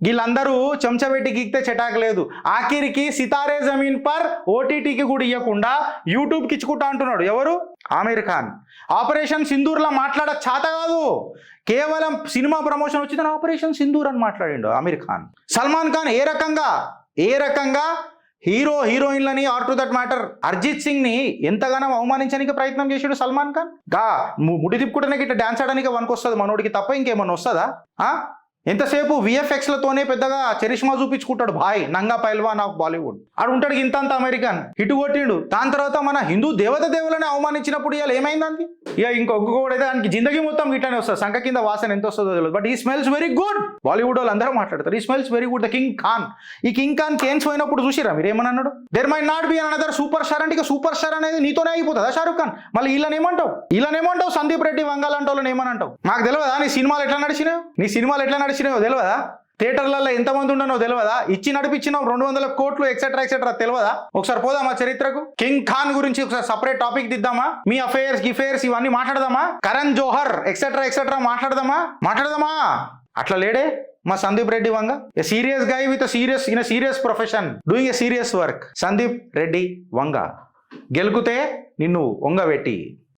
వీళ్ళందరూ చెంచబెట్టి గీక్తే చెటాక్ లేదు. ఆఖరికి సితారే జమీన్ పర్ ఓటీటీకి కూడా ఇవ్వకుండా యూట్యూబ్కి ఇచ్చుకుంటా అంటున్నాడు. ఎవరు? ఆమీర్ ఖాన్. ఆపరేషన్ సింధూర్లో మాట్లాడ చేత కాదు, కేవలం సినిమా ప్రమోషన్ వచ్చిందని ఆపరేషన్ సింధూర్ అని మాట్లాడిండు ఆమీర్ ఖాన్. సల్మాన్ ఖాన్ ఏ రకంగా హీరోయిన్లని or to that matter Arijit Singh ని ఎంతగానో అవమానించడానికి ప్రయత్నం చేసాడు సల్మాన్ ఖాన్. ముడి తిప్పుకుంటే ఇట్లా డాన్స్ ఆడడానికి వస్తుంది మనోడికి తప్ప ఇంకేమన్నా వస్తుందా? ఎంతసేపు విఎఫ్ఎక్స్లతోనే పెద్దగా చరిష్మా చూపించుకుంటాడు. భాయ్ నంగా పైల్వాన్ ఆఫ్ బాలీవుడ్ ఆడు ఉంటాడు. ఇంతంత అమెరికన్ హిట్ కొట్టిండు. దాని తర్వాత మన హిందూ దేవులని అవమానించినప్పుడు ఇవాళ ఏమైందండి? ఇక ఇంకొకటి అయితే దానికి జిందగీ మొత్తం ఇట్లానే వస్తుంది. సంఖ కింద వాసన ఎంత వస్తుందో తెలియదు. బట్ ఈ స్మెల్స్ వెరీ గుడ్. బాలీవుడ్ వాళ్ళు అందరూ మాట్లాడతారు ఈ smells very good. The king Khan. ఈ కింగ్ ఖాన్ కేన్స్ పోయినప్పుడు చూసిరా మీరు ఏమని అన్నాడు? There may not be another superstar అంటే ఇక సూపర్ స్టార్ అనేది నీతోనే అయిపోతుందా షారుఖ్ ఖాన్? మళ్ళీ వీళ్ళనేమంటావు సందీప్ రెడ్డి వంగాల అంటే వాళ్ళని ఏమనంటావు? నాకు తెలియదా నీ సినిమాలు ఎట్లా నడిచినాయో తెలియదా? థియేటర్లలో ఎంతమంది ఉండనో తెలియదా? ఇచ్చి నడిపించినాం 200 కోట్లు ఎక్సెట్రా తెలియదా? ఒకసారి పోదామా చరిత్రకు? కింగ్ ఖాన్ గురించి ఒకసారి సపరేట్ టాపిక్ దిద్దామా? మీ అఫైర్స్ ఇవన్నీ మాట్లాడదామా? కరణ్ జోహర్ ఎక్సెట్రా మాట్లాడదామా? అట్లా లేడే మా Sandeep Reddy Vanga. A serious guy with serious profession doing a serious work. Sandeep Reddy Vanga గెలుకుతే నిన్ను వంగబెట్టి